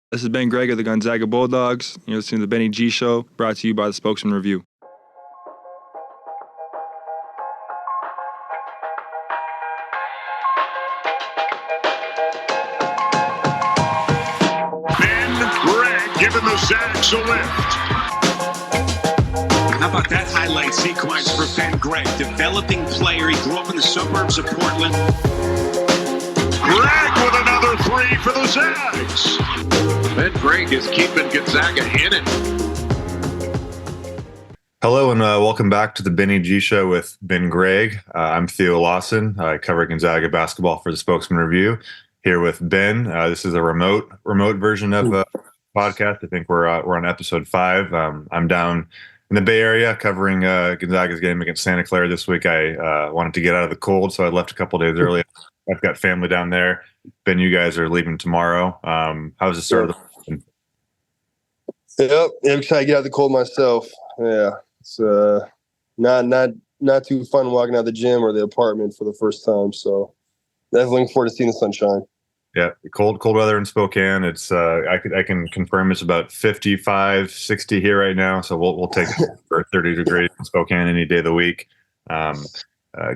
This is Ben Gregg of the Gonzaga Bulldogs. You're listening to the Benny G Show, brought to you by the Spokesman-Review. Ben Gregg giving the Zags a lift. How about that highlight sequence for Ben Gregg? Developing player. He grew up in the suburbs of Portland. Gregg with another three for the Zags. Ben Gregg is keeping Gonzaga in it. Hello and welcome back to the Benny G Show with Ben Gregg. I'm Theo Lawson. I cover Gonzaga basketball for the Spokesman-Review. Here with Ben. This is a remote version of the podcast. I think we're on episode 5. I'm down in the Bay Area covering Gonzaga's game against Santa Clara this week. I wanted to get out of the cold, so I left a couple days early. I've got family down there. Ben, you guys are leaving tomorrow. How's the start of the season? Yep, I'm excited to get out of the cold myself. Yeah, it's not too fun walking out of the gym or the apartment for the first time. So definitely looking forward to seeing the sunshine. Yeah, cold weather in Spokane. It's I can confirm it's about 55, 60 here right now. So we'll take it for 30 degrees in Spokane any day of the week.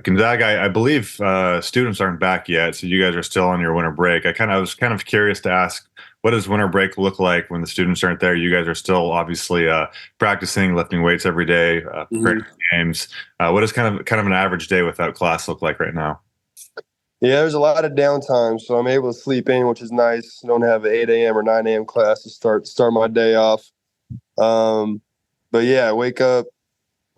Gonzaga, I believe students aren't back yet, so you guys are still on your winter break. I was kind of curious to ask, what does winter break look like when the students aren't there? You guys are still obviously practicing, lifting weights every day, preparing for games. What does kind of an average day without class look like right now? Yeah, there's a lot of downtime, so I'm able to sleep in, which is nice. I don't have an 8 a.m. or 9 a.m. class to start my day off. But yeah, I wake up,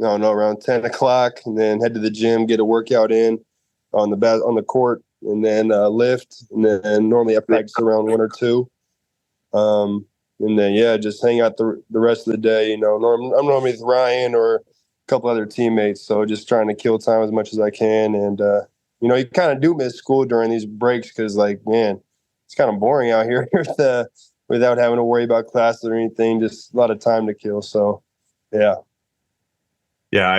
around 10 o'clock, and then head to the gym, get a workout in on the court, and then lift, and then normally I practice around 1 or 2. And then just hang out the rest of the day. I'm normally with Ryan or a couple other teammates, so just trying to kill time as much as I can. And you kind of do miss school during these breaks because, it's kind of boring out here without having to worry about classes or anything. Just a lot of time to kill. So, yeah. Yeah,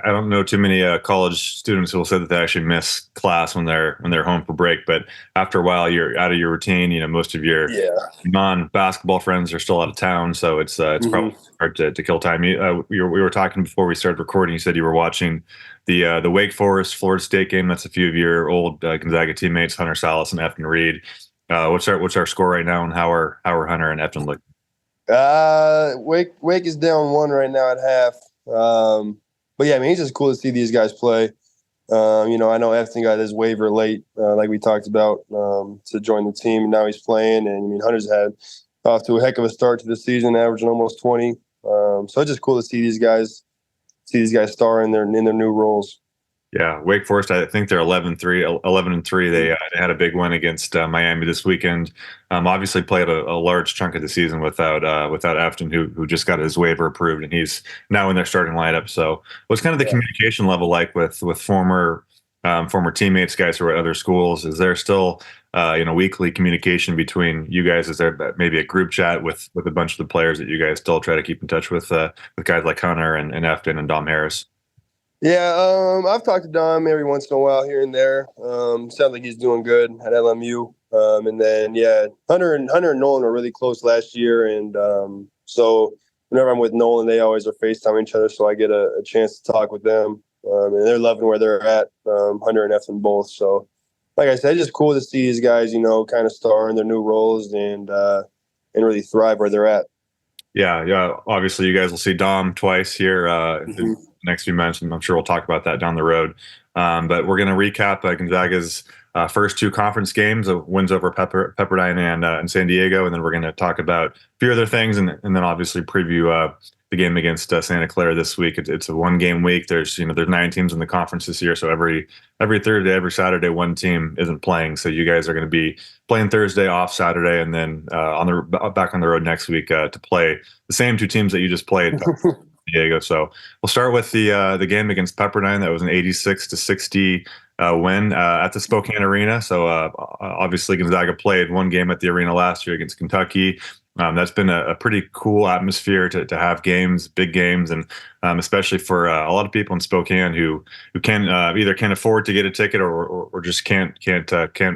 I don't know too many college students who will say that they actually miss class when they're home for break. But after a while, you're out of your routine. Most of your non-basketball friends are still out of town, so it's probably hard to kill time. We were talking before we started recording. You said you were watching the Wake Forest Florida State game. That's a few of your old Gonzaga teammates, Hunter Salas and Efton Reed. What's our score right now, and how are Hunter and Efton looking? Wake is down 1 right now at half. But yeah, it's just cool to see these guys play. I know Efton got his waiver late, like we talked about, to join the team, and now he's playing. And Hunter's had off to a heck of a start to the season, averaging almost 20. So it's just cool to see these guys star in their new roles. Yeah, Wake Forest, I think they're 11-3. They had a big win against Miami this weekend. Obviously played a large chunk of the season without Efton, who just got his waiver approved, and he's now in their starting lineup. So what's kind of the communication level like with former teammates, guys who are at other schools? Is there still weekly communication between you guys? Is there maybe a group chat with a bunch of the players that you guys still try to keep in touch with guys like Hunter and Efton and Dom Harris? Yeah, I've talked to Dom every once in a while here and there. Sounds like he's doing good at LMU. And then Hunter and Nolan were really close last year, and so whenever I'm with Nolan, they always are FaceTime each other, so I get a chance to talk with them. And they're loving where they're at, Hunter and Efton both. So, like I said, it's just cool to see these guys, kind of star in their new roles and really thrive where they're at. Yeah. Obviously, you guys will see Dom twice here the next few months, and I'm sure we'll talk about that down the road. But we're going to recap Gonzaga's first 2 conference games, wins over Pepperdine and San Diego, and then we're going to talk about a few other things, and then obviously preview the game against Santa Clara this week. It's a 1-game week. There's 9 teams in the conference this year, so every Thursday, every Saturday, one team isn't playing. So you guys are going to be playing Thursday, off Saturday, and then back on the road next week to play the same 2 teams that you just played. Diego. So we'll start with the game against Pepperdine. That was an 86-60 win at the Spokane Arena. So obviously Gonzaga played 1 game at the arena last year against Kentucky. That's been a pretty cool atmosphere to have games, big games, and especially for a lot of people in Spokane who can either can't afford to get a ticket or just can't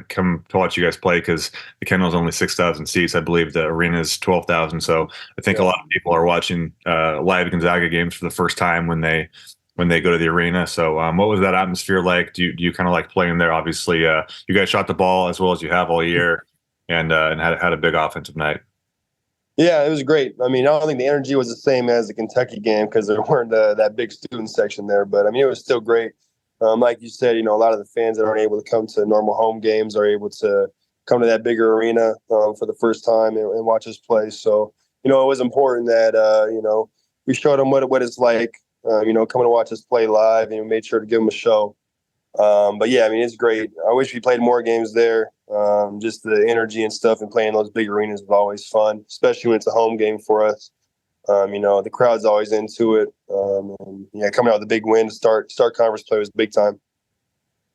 come to watch you guys play because the Kennel's only 6,000 seats. I believe the arena is 12,000. So I think a lot of people are watching live Gonzaga games for the first time when they go to the arena. So what was that atmosphere like? Do you kind of like playing there? Obviously, you guys shot the ball as well as you have all year, and had a big offensive night. Yeah, it was great. I mean, I don't think the energy was the same as the Kentucky game because there weren't that big student section there. But, I mean, it was still great. Like you said, a lot of the fans that aren't able to come to normal home games are able to come to that bigger arena for the first time and watch us play. So, it was important that, we showed them what it's like, coming to watch us play live, and made sure to give them a show. But, yeah, I mean, it's great. I wish we played more games there. Just the energy and stuff and playing those big arenas is always fun, especially when it's a home game for us. The crowd's always into it. Coming out with a big win to start conference play was big time.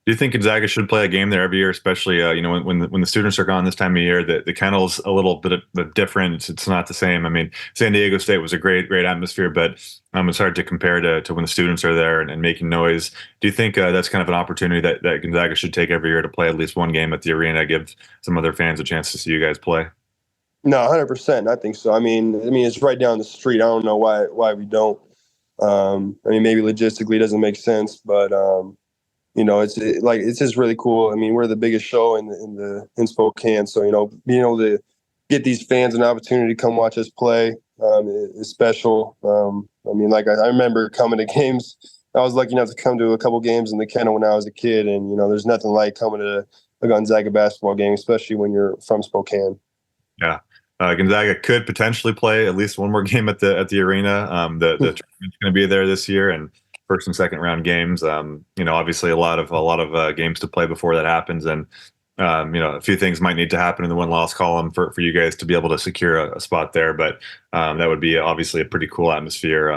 Do you think Gonzaga should play a game there every year, especially when the students are gone this time of year? The Kennel's a little bit different. It's not the same. I mean, San Diego State was a great atmosphere, but it's hard to compare to when the students are there and making noise. Do you think that's kind of an opportunity that Gonzaga should take every year to play at least one game at the arena, give some other fans a chance to see you guys play? No, 100%. I think so. I mean, it's right down the street. I don't know why we don't. Maybe logistically it doesn't make sense, but it's just really cool. I mean, we're the biggest show in Spokane, so being able to get these fans an opportunity to come watch us play is special. I remember coming to games. I was lucky enough to come to a couple games in the Kennel when I was a kid, and there's nothing like coming to a Gonzaga basketball game, especially when you're from Spokane. Yeah. Gonzaga could potentially play at least one more game at the arena. The tournament's going to be there this year, and first and second round games. Obviously a lot of games to play before that happens, and a few things might need to happen in the win-loss column for you guys to be able to secure a spot there. But that would be obviously a pretty cool atmosphere.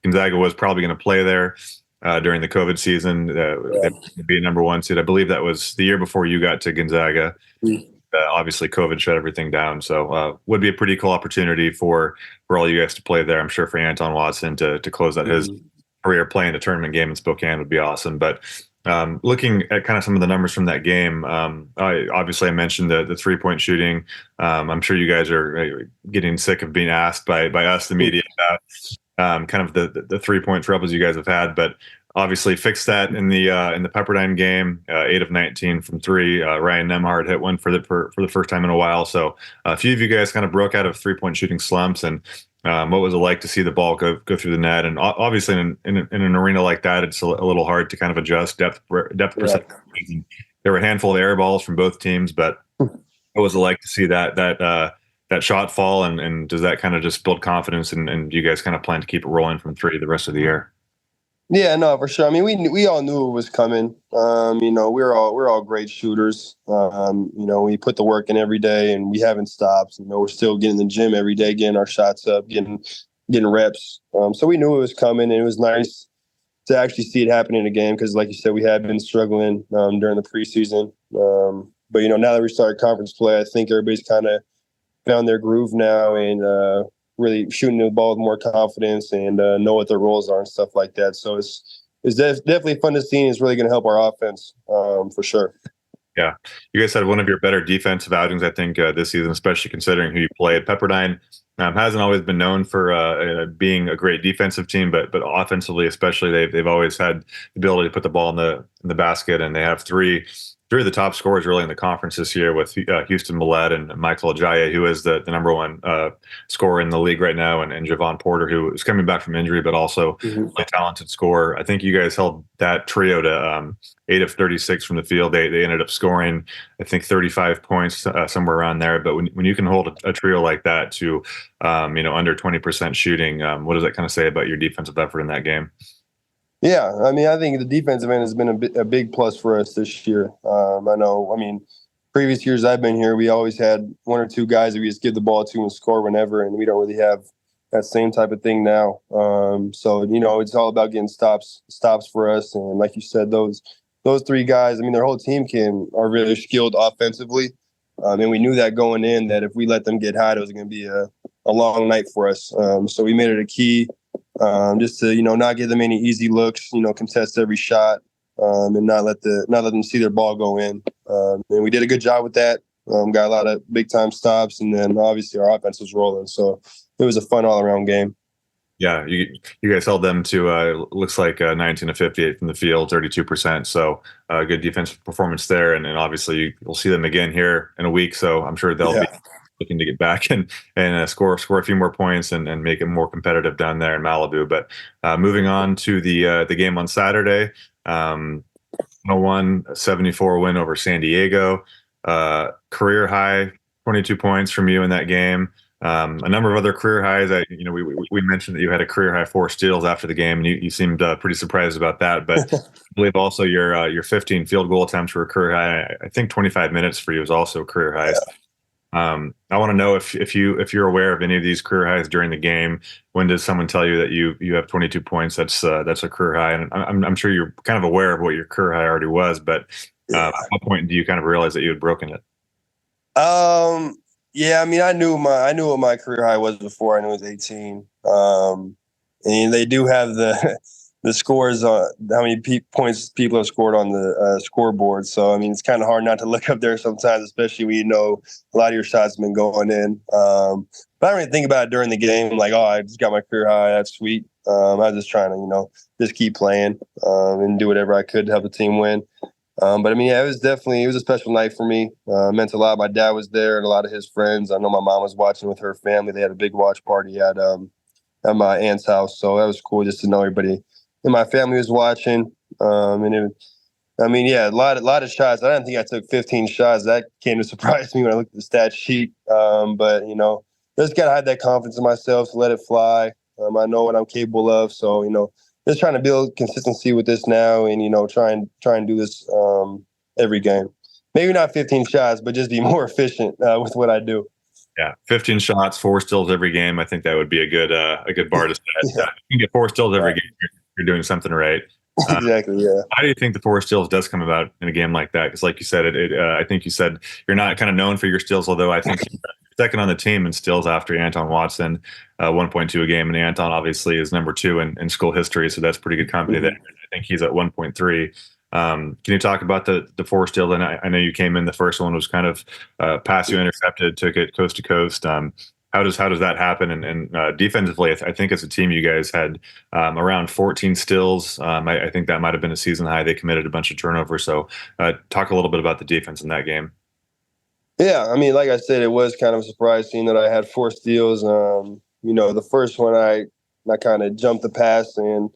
Gonzaga was probably going to play there during the COVID season. They'd be a number one seed. I believe that was the year before you got to Gonzaga. Obviously COVID shut everything down, so would be a pretty cool opportunity for all you guys to play there. I'm sure for Anton Watson to close out his career playing a tournament game in Spokane would be awesome. But looking at kind of some of the numbers from that game, I mentioned the 3-point shooting. I'm sure you guys are getting sick of being asked by us, the media, about kind of the 3-point troubles you guys have had, but obviously fixed that in the Pepperdine game, 8 of 19 from 3. Ryan Nemhard hit one for the first time in a while. So a few of you guys kind of broke out of 3-point shooting slumps. And what was it like to see the ball go through the net? And obviously in an arena like that, it's a little hard to kind of adjust depth percentage. There were a handful of air balls from both teams, but what was it like to see that shot fall? And does that kind of just build confidence? And do you guys kind of plan to keep it rolling from 3 the rest of the year? Yeah, no, for sure. I mean, we all knew it was coming. We're all great shooters. We put the work in every day, and we haven't stopped. We're still getting in the gym every day, getting our shots up, getting reps. So we knew it was coming, and it was nice to actually see it happen in a game because, like you said, we had been struggling during the preseason. But now that we started conference play, I think everybody's kind of found their groove now and really shooting the ball with more confidence and know what their roles are and stuff like that. So it's definitely fun to see, and it's really going to help our offense for sure. Yeah. You guys had one of your better defensive outings, I think, this season, especially considering who you played. Pepperdine hasn't always been known for being a great defensive team, but offensively especially, they've always had the ability to put the ball in the basket, and they have three of the top scorers really in the conference this year with Houston Millett and Michael Ajayi, who is the number one scorer in the league right now, and Javon Porter, who is coming back from injury, but also a talented scorer. I think you guys held that trio to 8 of 36 from the field. They ended up scoring, I think, 35 points, somewhere around there. But when you can hold a trio like that to under 20% shooting, what does that kind of say about your defensive effort in that game? Yeah, I mean, I think the defensive end has been a big plus for us this year. Previous years I've been here, we always had 1 or 2 guys that we just give the ball to and score whenever, and we don't really have that same type of thing now. So it's all about getting stops for us. And like you said, those 3 guys, I mean, their whole team are really skilled offensively. And we knew that going in, that if we let them get hot, it was going to be a long night for us. So we made it a key just to, not give them any easy looks, contest every shot, and not let them see their ball go in. And we did a good job with that. Got a lot of big time stops, and then obviously our offense was rolling. So it was a fun all around game. Yeah, you guys held them to looks like 19 to 58 from the field, 32%. So good defensive performance there, and obviously you'll see them again here in a week. So I'm sure they'll be looking to get back and score a few more points and make it more competitive down there in Malibu. But moving on to the game on Saturday, 101-74 win over San Diego. Career high 22 points from you in that game. A number of other career highs. We mentioned that you had a career high 4 steals after the game, and you seemed pretty surprised about that. But I believe also your 15 field goal attempts were a career high. I think 25 minutes for you was also a career high. I want to know if you're aware of any of these career highs during the game. When does someone tell you that you have 22 points? That's a career high, and I'm sure you're kind of aware of what your career high already was. But at what point do you kind of realize that you had broken it? Yeah, I mean, I knew what my career high was before I knew it was 18. And they do have the scores on how many points people have scored on the scoreboard. So I mean, it's kind of hard not to look up there sometimes, especially when a lot of your shots have been going in. But I don't really think about it during the game. I'm like, oh, I just got my career high. That's sweet. I was just trying to just keep playing and do whatever I could to help the team win. But I mean, yeah, it was a special night for me. It meant a lot. My dad was there and a lot of his friends. I know my mom was watching with her family. They had a big watch party at my aunt's house. So that was cool just to know everybody in my family was watching. A lot of shots. I didn't think I took 15 shots. That came to surprise me when I looked at the stat sheet. But just got to have that confidence in myself to let it fly. I know what I'm capable of. So, just trying to build consistency with this now, and try and do this every game. Maybe not 15 shots, but just be more efficient with what I do. Yeah, 15 shots, 4 steals every game. I think that would be a good bar to set. Yeah. If you can get 4 steals every game, you're doing something right. Exactly. Yeah. How do you think the 4 steals does come about in a game like that? Because, like you said, I think you said you're not kind of known for your steals, although I think you're second on the team in steals after Anton Watson, 1.2 a game, and Anton obviously is number 2 in school history, so that's pretty good company there. I think he's at 1.3. Can you talk about the 4 steals? And I know you came in, the first one was kind of pass you intercepted, took it coast to coast. How does that happen? And defensively, I think as a team, you guys had around 14 steals. I think that might have been a season high. They committed a bunch of turnovers. So talk a little bit about the defense in that game. Yeah, I mean, like I said, it was kind of a surprise seeing that I had 4 steals. The first one I kind of jumped the pass and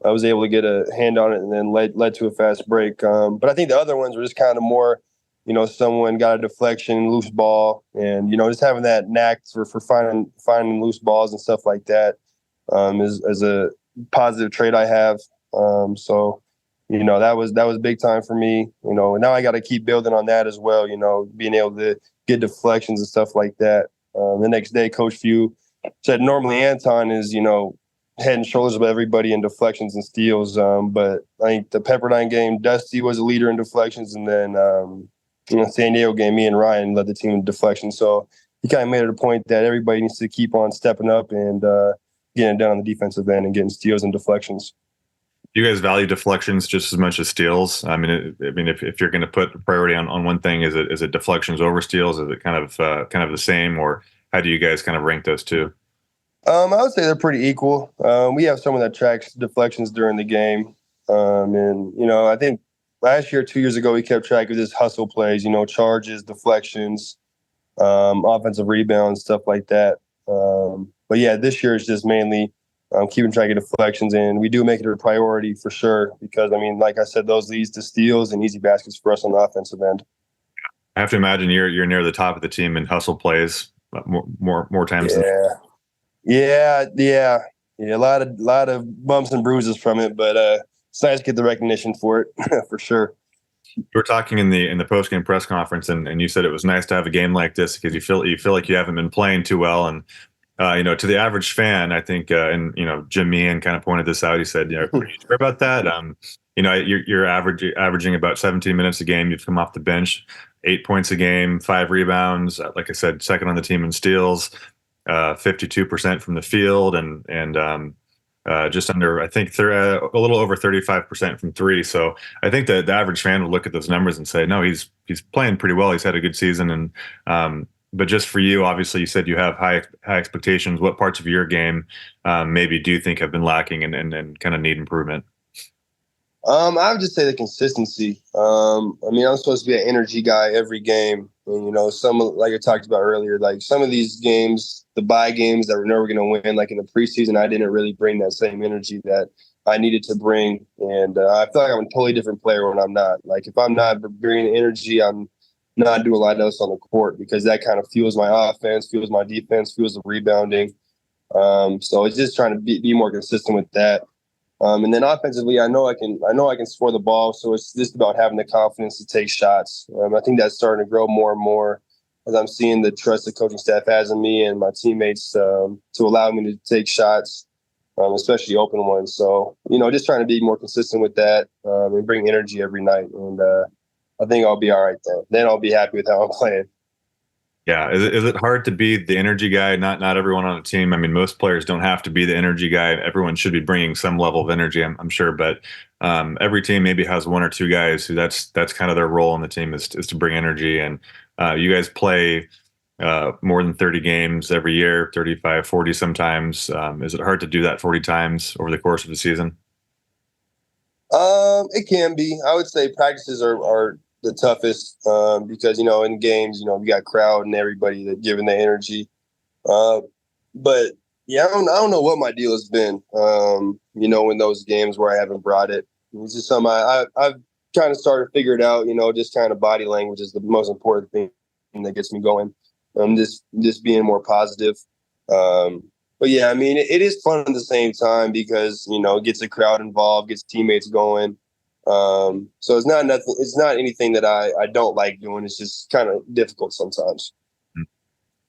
I was able to get a hand on it, and then led to a fast break. But I think the other ones were just kind of more, someone got a deflection, loose ball, and just having that knack for finding loose balls and stuff like that is a positive trait I have. So that was big time for me. And now I got to keep building on that as well. Being able to get deflections and stuff like that. The next day, Coach Few said normally Anton is head and shoulders above everybody in deflections and steals. But I think the Pepperdine game, Dusty was a leader in deflections, and then San Diego game, me and Ryan led the team in deflections. So he kind of made it a point that everybody needs to keep on stepping up and getting it done on the defensive end and getting steals and deflections. Do you guys value deflections just as much as steals? I mean, if you're going to put priority on one thing, is it deflections over steals? Is it kind of the same, or how do you guys kind of rank those two? I would say they're pretty equal. We have someone that tracks deflections during the game, and I think last year, 2 years ago, we kept track of this hustle plays, charges, deflections, offensive rebounds, stuff like that. But yeah, this year it's just mainly keeping track of deflections, and we do make it a priority for sure because, like I said, those leads to steals and easy baskets for us on the offensive end. I have to imagine you're near the top of the team in hustle plays more times. Yeah. A lot of bumps and bruises from it, but it's nice to get the recognition for it for sure. You were talking in the post-game press conference, and you said it was nice to have a game like this because you feel like you haven't been playing too well, and to the average fan, I think, and Jim Meehan kind of pointed this out. He said, are you sure about that? You're averaging about 17 minutes a game. You've come off the bench. 8 points a game, 5 rebounds. Like I said, second on the team in steals, 52% from the field, and just under, I think, a little over 35% from three. So I think that the average fan would look at those numbers and say, no, he's playing pretty well. He's had a good season. And but just for you, obviously, you said you have high expectations. What parts of your game maybe do you think have been lacking and kind of need improvement? I would just say the consistency. I mean, I'm supposed to be an energy guy every game. And, some, like I talked about earlier, like some of these games, the bye games that we're never going to win, like in the preseason, I didn't really bring that same energy that I needed to bring. And I feel like I'm a totally different player when I'm not. Like if I'm not bringing energy, I'm not doing a lot else on the court because that kind of fuels my offense, fuels my defense, fuels the rebounding. So it's just trying to be more consistent with that. And then offensively, I know I can score the ball. So it's just about having the confidence to take shots. I think that's starting to grow more and more as I'm seeing the trust the coaching staff has in me and my teammates to allow me to take shots, especially open ones. So, just trying to be more consistent with that and bring energy every night. And I think I'll be all right then. Then I'll be happy with how I'm playing. Yeah. Is it hard to be the energy guy? Not everyone on a team. I mean, most players don't have to be the energy guy. Everyone should be bringing some level of energy, I'm sure. But every team maybe has one or two guys who that's kind of their role on the team is to bring energy. And you guys play more than 30 games every year, 35, 40 sometimes. Is it hard to do that 40 times over the course of the season? It can be. I would say practices are the toughest because in games we got crowd and everybody that giving the energy, but yeah, I don't know what my deal has been in those games where I haven't brought it. It's just something I've kind of started to figure it out. Just kind of body language is the most important thing that gets me going. Just being more positive. But yeah, I mean it is fun at the same time because it gets the crowd involved, gets teammates going. So it's not nothing. It's not anything that I don't like doing. It's just kind of difficult sometimes.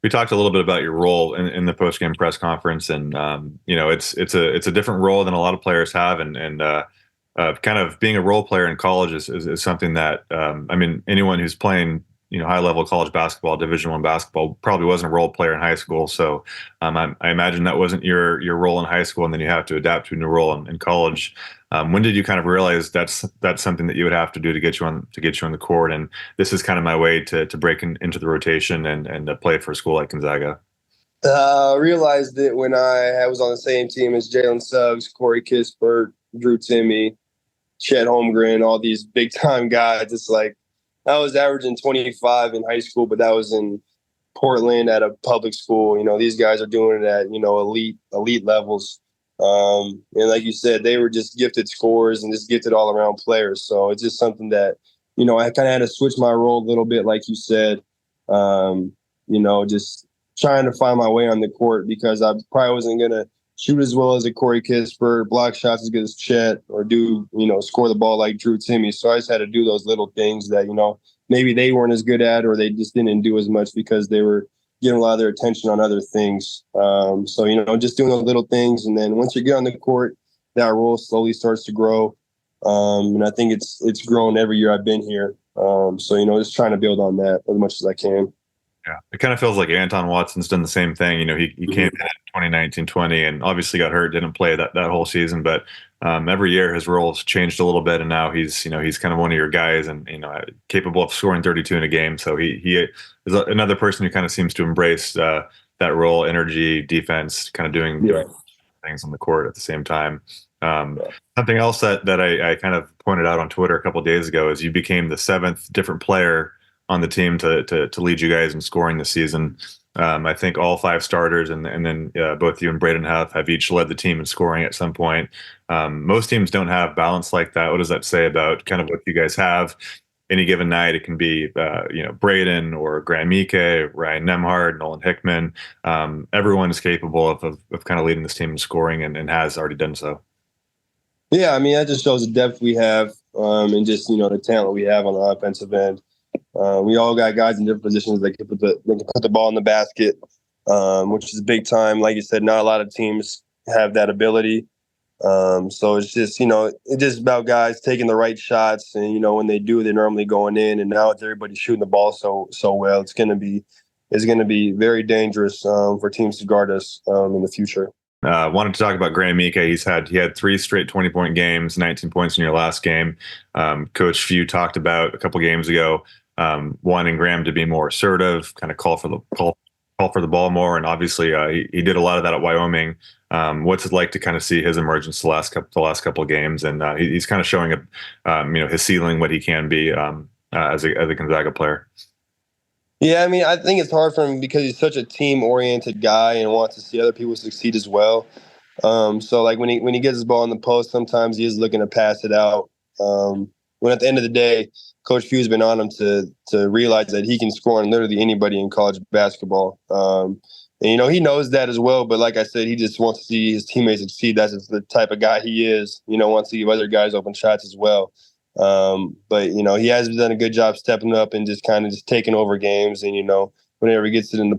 We talked a little bit about your role in the post-game press conference, and it's a different role than a lot of players have, and kind of being a role player in college is something that I mean anyone who's playing high-level college basketball, Division I basketball, probably wasn't a role player in high school. So I imagine that wasn't your role in high school, and then you have to adapt to a new role in college. When did you kind of realize that's something that you would have to do to get you on the court? And this is kind of my way to break into the rotation and play for a school like Gonzaga. I realized it when I was on the same team as Jalen Suggs, Corey Kispert, Drew Timme, Chet Holmgren, all these big time guys. It's like I was averaging 25 in high school, but that was in Portland at a public school. These guys are doing it at elite levels. And like you said, they were just gifted scorers and just gifted all around players. So it's just something that, I kind of had to switch my role a little bit, like you said, just trying to find my way on the court because I probably wasn't going to shoot as well as a Corey Kispert, block shots as good as Chet, or do, score the ball like Drew Timme. So I just had to do those little things that, maybe they weren't as good at, or they just didn't do as much because they were getting a lot of their attention on other things. So, just doing those little things. And then once you get on the court, that role slowly starts to grow. And I think it's grown every year I've been here. So, just trying to build on that as much as I can. Yeah, it kind of feels like Anton Watson's done the same thing. He came in 2019-20 and obviously got hurt, didn't play that whole season. But every year his role's changed a little bit, and now he's kind of one of your guys, and capable of scoring 32 in a game. So he is another person who kind of seems to embrace that role, energy, defense, kind of doing things on the court at the same time. Something else that I kind of pointed out on Twitter a couple of days ago is you became the 7th different player on the team to lead you guys in scoring this season. I think all 5 starters and then both you and Braden have each led the team in scoring at some point. Most teams don't have balance like that. What does that say about kind of what you guys have? Any given night, it can be Braden or Graham Ike, Ryan Nemhard, Nolan Hickman. Everyone is capable of kind of leading this team in scoring and has already done so. Yeah, I mean that just shows the depth we have and just the talent we have on the offensive end. We all got guys in different positions that can put the ball in the basket, which is big time. Like you said, not a lot of teams have that ability. So it's just, it's just about guys taking the right shots, and when they do, they're normally going in. And now with everybody shooting the ball so well, it's going to be very dangerous for teams to guard us in the future. Wanted to talk about Graham Mika. He had 3 straight 20-point games, 19 points in your last game. Coach Few talked about a couple games ago wanting Graham to be more assertive, kind of call for the ball more, and obviously he did a lot of that at Wyoming. What's it like to kind of see his emergence the last couple of games, and he's kind of showing up, his ceiling, what he can be as a Gonzaga player. Yeah, I mean, I think it's hard for him because he's such a team-oriented guy and wants to see other people succeed as well. So, like, when he gets his ball in the post, sometimes he is looking to pass it out. When at the end of the day, Coach Few's been on him to realize that he can score on literally anybody in college basketball. And, he knows that as well. But like I said, he just wants to see his teammates succeed. That's the type of guy he is. Wants to give other guys open shots as well. But he has done a good job stepping up and just kind of taking over games. And whenever he gets it in the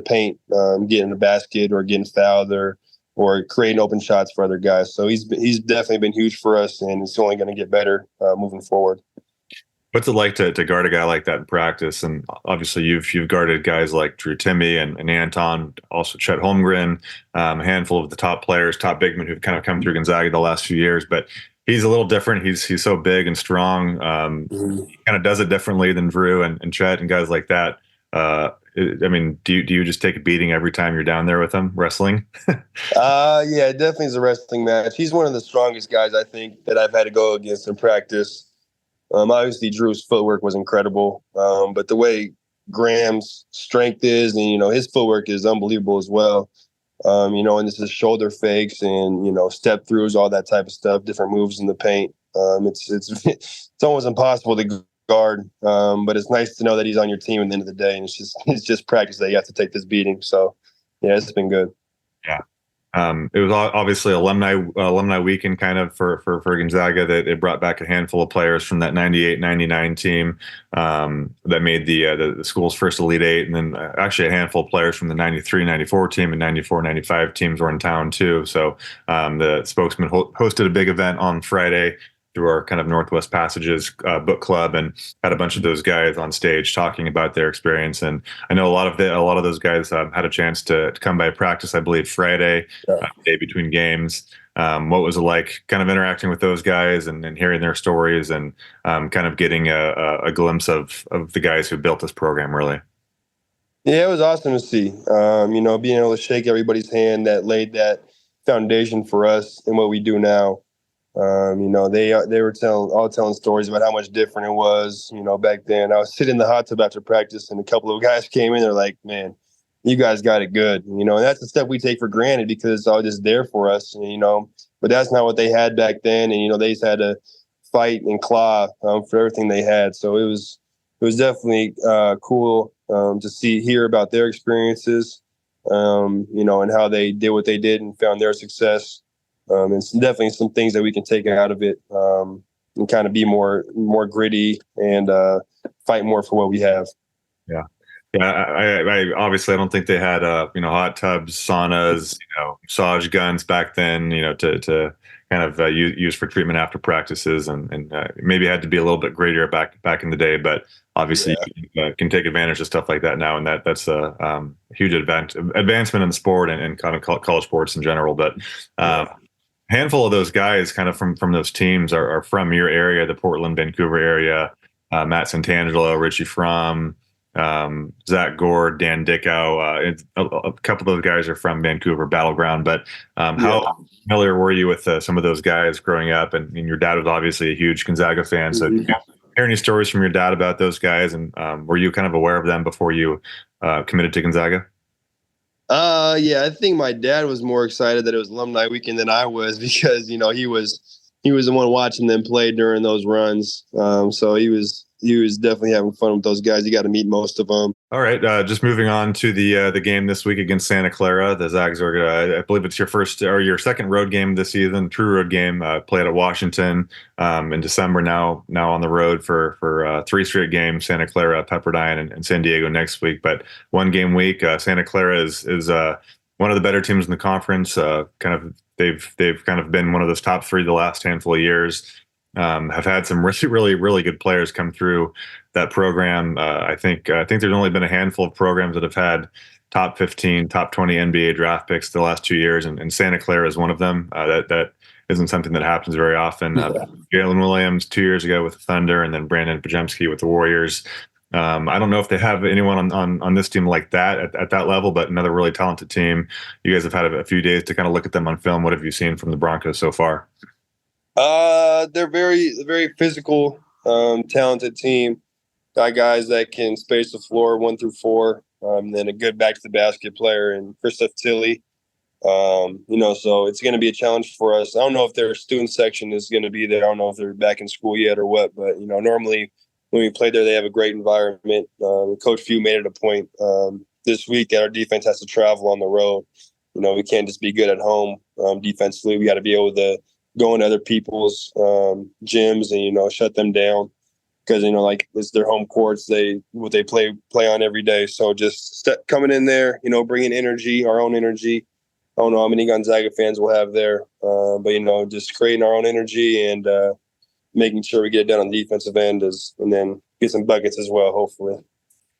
paint, getting the basket or getting fouled or creating open shots for other guys. So he's definitely been huge for us, and it's only going to get better moving forward. What's it like to guard a guy like that in practice? And obviously you've guarded guys like Drew Timme and Anton, also Chet Holmgren, a handful of the top players, top big men who've kind of come through Gonzaga the last few years, but he's a little different. He's so big and strong. He kind of does it differently than Drew and Chet and guys like that. I mean, do you just take a beating every time you're down there with him wrestling? Yeah, it definitely is a wrestling match. He's one of the strongest guys I think that I've had to go against in practice. Obviously, Drew's footwork was incredible, but the way Graham's strength is, and his footwork is unbelievable as well. And this is shoulder fakes and step throughs, all that type of stuff, different moves in the paint. It's almost impossible to guard, but it's nice to know that he's on your team at the end of the day, and it's just practice that you have to take this beating. So yeah, it's been good. Yeah. It was obviously alumni weekend kind of for Gonzaga, that it brought back a handful of players from that 98-99 team that made the school's first Elite Eight, and then actually a handful of players from the 93-94 team and 94-95 teams were in town too. So the Spokesman hosted a big event on Friday through our kind of Northwest Passages book club, and had a bunch of those guys on stage talking about their experience. And I know a lot of those guys had a chance to come by practice, I believe Friday, day between games. What was it like kind of interacting with those guys and hearing their stories and kind of getting a glimpse of the guys who built this program, really? Yeah, it was awesome to see. Being able to shake everybody's hand that laid that foundation for us and what we do now. They were telling stories about how much different it was, back then. I was sitting in the hot tub after practice, and a couple of guys came in. They're like, "Man, you guys got it good," and that's the stuff we take for granted because it's all just there for us, but that's not what they had back then. And, they just had to fight and claw for everything they had. So it was definitely cool to hear about their experiences, and how they did what they did and found their success. And it's definitely some things that we can take out of it and kind of be more gritty and fight more for what we have. Yeah. Yeah. I obviously, I don't think they had, hot tubs, saunas, massage guns back then, to kind of use for treatment after practices, and maybe had to be a little bit grittier back in the day, but obviously you can take advantage of stuff like that now. And that's a huge advancement in the sport and kind of college sports in general. But handful of those guys kind of from those teams are from your area, the Portland, Vancouver area. Matt Santangelo, Richie Fromm, Zach Gord, Dan Dickow. A couple of those guys are from Vancouver Battleground. But how familiar were you with some of those guys growing up? And your dad was obviously a huge Gonzaga fan. So did you hear any stories from your dad about those guys? And were you kind of aware of them before you committed to Gonzaga? Yeah, I think my dad was more excited that it was alumni weekend than I was because, he was the one watching them play during those runs. So he was definitely having fun with those guys. You got to meet most of them. All right, just moving on to the game this week against Santa Clara. The Zags are, I believe it's your first or your second road game this season, true road game. Played at Washington in December. Now on the road for 3 straight games: Santa Clara, Pepperdine, and San Diego next week. But 1 game week. Santa Clara is one of the better teams in the conference. They've kind of been one of those top three the last handful of years. Have had some really good players come through that program. I think there's only been a handful of programs that have had top 15, top 20 NBA draft picks the last 2 years, and Santa Clara is one of them. That isn't something that happens very often. Jalen Williams 2 years ago with the Thunder, and then Brandon Pajemski with the Warriors. I don't know if they have anyone on this team like that at that level, but another really talented team. You guys have had a few days to kind of look at them on film. What have you seen from the Broncos so far? They're very physical, talented team. Got guys that can space the floor 1 through 4. Then a good back to the basket player and Christoph Tilly. So it's going to be a challenge for us. I don't know if their student section is going to be there. I don't know if they're back in school yet or what, but normally when we play there, they have a great environment. Coach Few made it a point this week that our defense has to travel on the road. We can't just be good at home defensively. We got to be able to go into other people's gyms and shut them down because like it's their home courts. They play on every day. So just coming in there, bringing energy, our own energy. I don't know how many Gonzaga fans we'll have there, but just creating our own energy and making sure we get it done on the defensive end and then get some buckets as well, hopefully.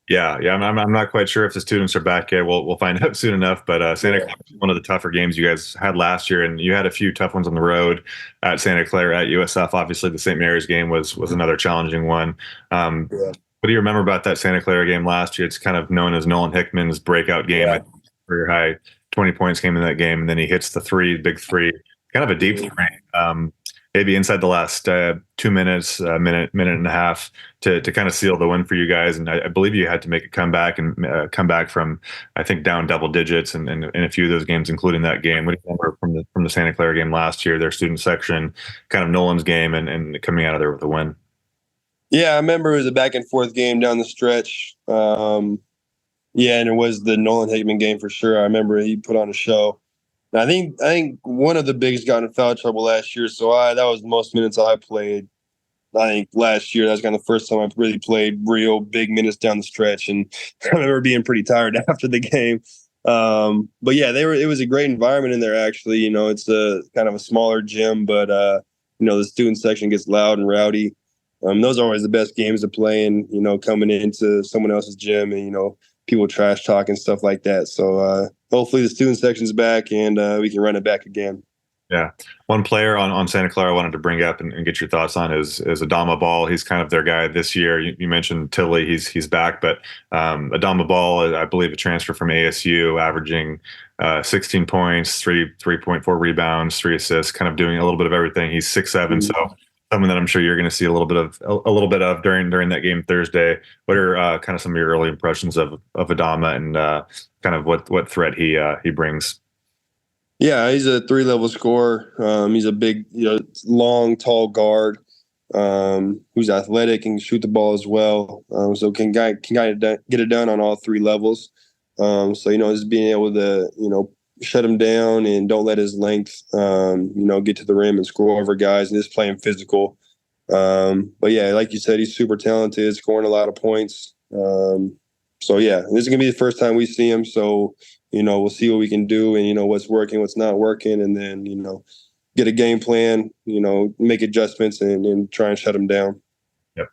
Yeah. I'm not quite sure if the students are back yet. We'll find out soon enough. But Santa Clara was one of the tougher games you guys had last year, and you had a few tough ones on the road at Santa Clara, at USF. Obviously, the St. Mary's game was another challenging one. What do you remember about that Santa Clara game last year? It's kind of known as Nolan Hickman's breakout game. Yeah. Career high 20 points came in that game, and then he hits the big three, kind of a deep three. Maybe inside the last 2 minutes, minute and a half to kind of seal the win for you guys. And I believe you had to make a comeback and come back from, I think, down double digits in a few of those games, including that game. What do you remember from the Santa Clara game last year, their student section, kind of Nolan's game and coming out of there with a win? Yeah, I remember it was a back and forth game down the stretch. And it was the Nolan Hickman game for sure. I remember he put on a show. I think one of the bigs got in foul trouble last year, so that was the most minutes I played. I think last year that was kind of the first time I've really played real big minutes down the stretch, and I remember being pretty tired after the game. But yeah, it was a great environment in there. Actually, it's a kind of a smaller gym, but the student section gets loud and rowdy. Those are always the best games to play in. Coming into someone else's gym and people trash talk and stuff like that. So hopefully the student section's back and we can run it back again. Yeah. One player on Santa Clara I wanted to bring up and get your thoughts on is Adama Ball. He's kind of their guy this year. You mentioned Tilly. He's back, but Adama Ball, I believe, a transfer from ASU, averaging 16 points, 3.4 rebounds, 3 assists, kind of doing a little bit of everything. He's 6'7", so something that I'm sure you're going to see a little bit of during that game Thursday. What are kind of some of your early impressions of Adama and kind of what threat he brings? Yeah, he's a 3-level scorer. He's a big, long, tall guard who's athletic and can shoot the ball as well. So can get it done on all 3 levels. Just being able to shut him down and don't let his length get to the rim and score over guys and just playing physical. But yeah, like you said, he's super talented, scoring a lot of points. This is gonna be the first time we see him. So we'll see what we can do and what's working, what's not working, and then get a game plan. Make adjustments and try and shut him down. Yep.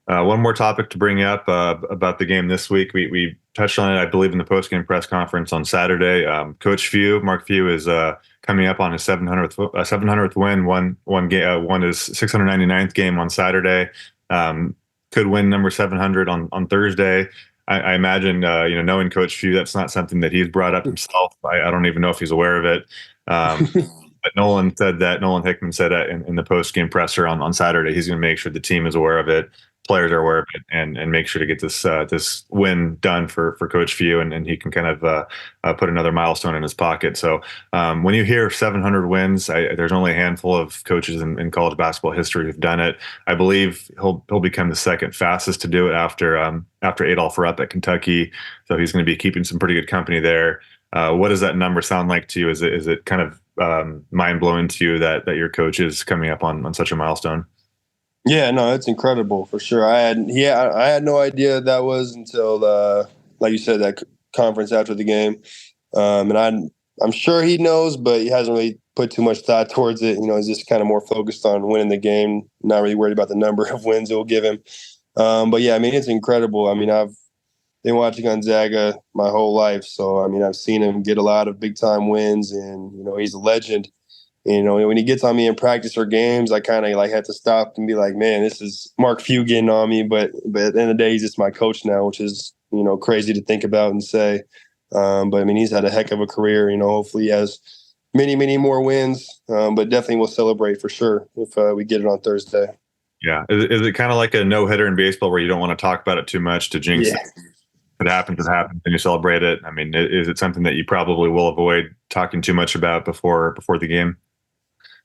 One more topic to bring up about the game this week. We touched on it, I believe, in the post-game press conference on Saturday. Coach Few, Mark Few, is coming up on his 700th win. Won his 699th game on Saturday. Could win number 700 on Thursday. I imagine, knowing Coach Few, that's not something that he's brought up himself. I don't even know if he's aware of it. But Nolan Hickman said that in the post-game presser on Saturday, he's going to make sure the team is aware of it, players are aware of it, and make sure to get this win done for Coach Few, and he can kind of put another milestone in his pocket. So when you hear 700 wins, there's only a handful of coaches in college basketball history who've done it. I believe he'll become the second fastest to do it after Adolph Rupp at Kentucky. So he's going to be keeping some pretty good company there. What does that number sound like to you? Is it kind of mind blowing to you that your coach is coming up on such a milestone? Yeah, no, it's incredible for sure. I had no idea that was until like you said, that conference after the game. And I'm sure he knows, but he hasn't really put too much thought towards it. He's just kind of more focused on winning the game, not really worried about the number of wins it will give him. But yeah, it's incredible. I've been watching Gonzaga my whole life, so I've seen him get a lot of big time wins, and he's a legend. When he gets on me in practice or games, I kind of have to stop and be like, man, this is Mark Few getting on me. But at the end of the day, he's just my coach now, which is crazy to think about and say. But he's had a heck of a career. Hopefully he has many, many more wins. But definitely we'll celebrate for sure if we get it on Thursday. Yeah, is it kind of like a no hitter in baseball where you don't want to talk about it too much to jinx it? If it happens, and you celebrate it. Is it something that you probably will avoid talking too much about before the game?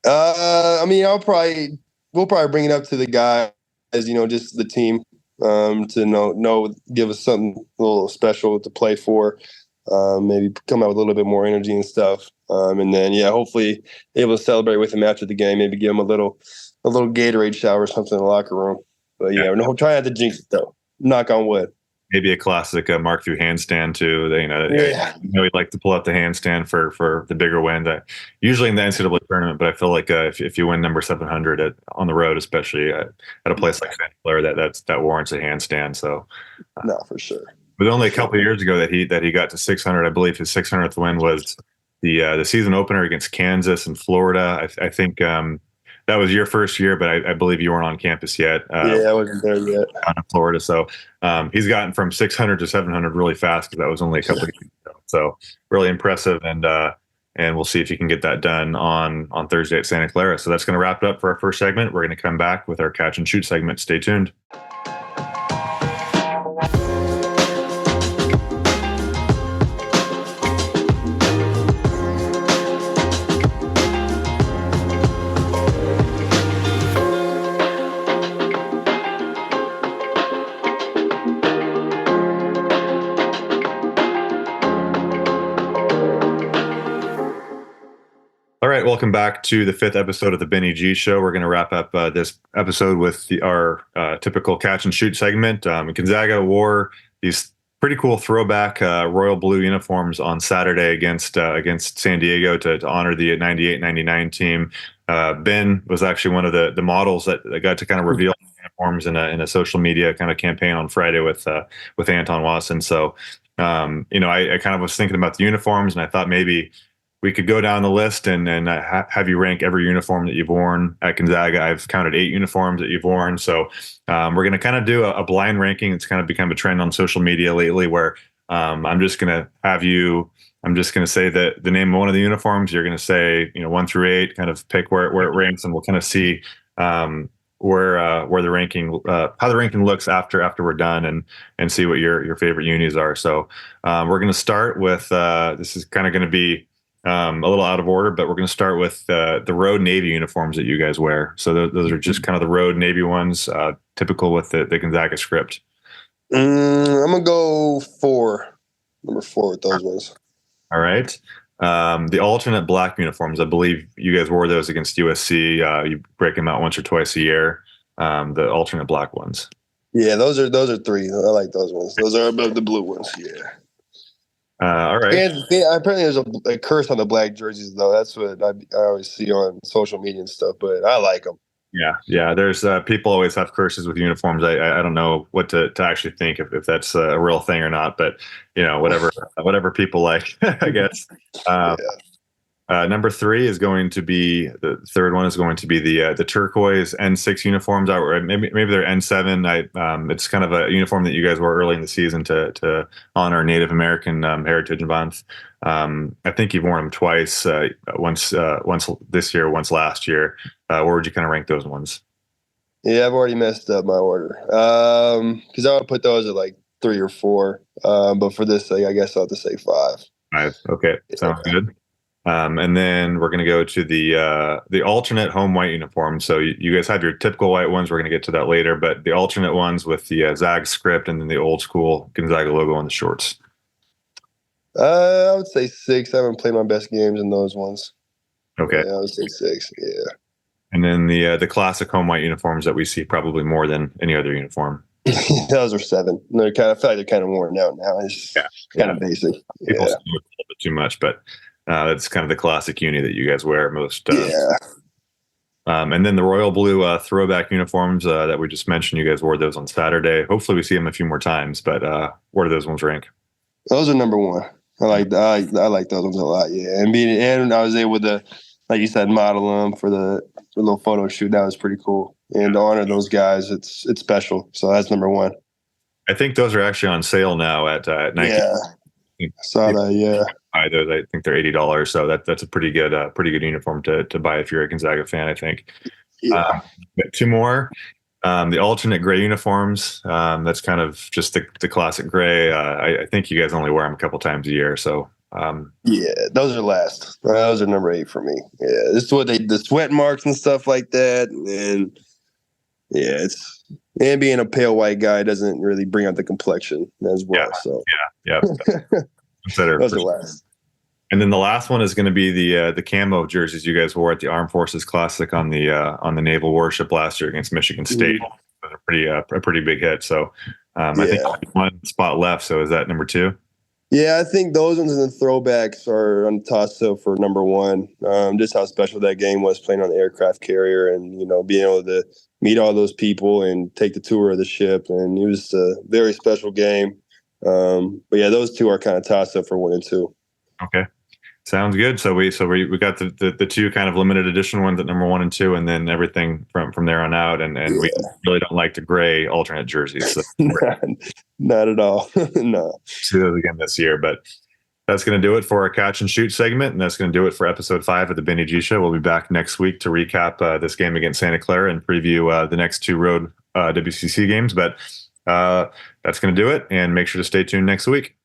we'll probably bring it up to the guys, just the team, to give us something a little special to play for. Maybe come out with a little bit more energy and stuff. And then, hopefully able to celebrate with him after the game, maybe give him a little Gatorade shower or something in the locker room. But we'll try not to jinx it though. Knock on wood. Maybe a classic Mark through handstand too. He'd like to pull out the handstand for the bigger win. Usually in the NCAA tournament, but I feel like if you win number 700 on the road, especially at a place like Santa Clara, that warrants a handstand. So, no, for sure. But only a couple of years ago that he got to 600. I believe his 600th win was the season opener against Kansas and Florida. I think that was your first year, but I believe you weren't on campus yet. I wasn't there yet. Down in Florida. So he's gotten from 600 to 700 really fast because that was only a couple of years ago. So really impressive. And we'll see if you can get that done on Thursday at Santa Clara. So that's going to wrap it up for our first segment. We're going to come back with our catch and shoot segment. Stay tuned. All right, welcome back to the 5th episode of the Benny G Show. We're going to wrap up this episode with our typical catch and shoot segment. Gonzaga wore these pretty cool throwback royal blue uniforms on Saturday against San Diego to honor the 98-99 team. Ben was actually one of the models that got to kind of reveal uniforms in a social media kind of campaign on Friday with Anton Wasson. So, I kind of was thinking about the uniforms, and I thought maybe we could go down the list and have you rank every uniform that you've worn at Gonzaga. I've counted 8 uniforms that you've worn. So we're going to kind of do a blind ranking. It's kind of become a trend on social media lately where I'm just going to say the name of one of the uniforms. You're going to say, 1 through 8, kind of pick where it ranks, and we'll kind of see where the ranking, how the ranking looks after we're done, and see what your favorite unis are. So we're going to start with, this is kind of going to be a little out of order, but we're going to start with the road Navy uniforms that you guys wear. So those are just kind of the road Navy ones, typical with the Gonzaga script. I'm going to go 4. Number 4 with those ones. All right. The alternate black uniforms, I believe you guys wore those against USC. You break them out once or twice a year. The alternate black ones. Yeah, those are 3. I like those ones. Those are above the blue ones. Yeah. All right. And apparently there's a curse on the black jerseys, though. That's what I always see on social media and stuff, but I like them. Yeah. There's people always have curses with uniforms. I don't know what to actually think if that's a real thing or not, but whatever people like, I guess. Number 3 is going to be the third one is going to be the turquoise N6 uniforms. Maybe they're N7. It's kind of a uniform that you guys wore early in the season to honor Native American Heritage Month. I think you've worn them twice. Once this year, once last year. Where would you kind of rank those ones? Yeah, I've already messed up my order because I would put those at like 3 or 4. But for this thing, I guess I'll have to say 5. 5. Okay, sounds good. And then we're going to go to the alternate home white uniform. So you guys have your typical white ones. We're going to get to that later, but the alternate ones with the Zag script and then the old school Gonzaga logo on the shorts. I would say 6. I haven't played my best games in those ones. Okay. Yeah, I would say 6. Yeah. And then the classic home white uniforms that we see probably more than any other uniform. Those are 7. I feel like they're kind of worn out now. It's kind of basic. People see it a little bit too much, but That's kind of the classic uni that you guys wear most. Yeah. And then the royal blue throwback uniforms that we just mentioned, you guys wore those on Saturday. Hopefully we see them a few more times, but where do those ones rank? Those are number one. I like those ones a lot. Yeah, and I was able to, like you said, model them for the little photo shoot. That was pretty cool. And to honor those guys, it's special. So that's number one. I think those are actually on sale now at Nike. Yeah, saw that. Yeah, buy those. I think they're $80. So that's a pretty good uniform to buy if you're a Gonzaga fan, I think. yeah. But two more. The alternate gray uniforms. That's kind of just the classic gray. I think you guys only wear them a couple times a year. So Yeah, those are last. Those are number 8 for me. Yeah, this is what the sweat marks and stuff like that. And yeah, and being a pale white guy doesn't really bring out the complexion as well. Yeah, so yeah. those are last. And then the last one is going to be the camo jerseys you guys wore at the Armed Forces Classic on the Naval Warship last year against Michigan State. A pretty big hit. So I think one spot left. So is that number 2? Yeah, I think those ones and the throwbacks are on the toss-up for number 1. Just how special that game was, playing on the aircraft carrier and, being able to meet all those people and take the tour of the ship. And it was a very special game. But yeah, those 2 are kind of toss-up for 1 and 2. Okay. Sounds good. So we got the 2 kind of limited edition ones at number 1 and 2, and then everything from there on out. And we really don't like the gray alternate jerseys. So not at all. No. See those again this year. But that's going to do it for our catch and shoot segment, and that's going to do it for episode 5 of the Benny G Show. We'll be back next week to recap this game against Santa Clara and preview the next 2 road WCC games. But that's going to do it, and make sure to stay tuned next week.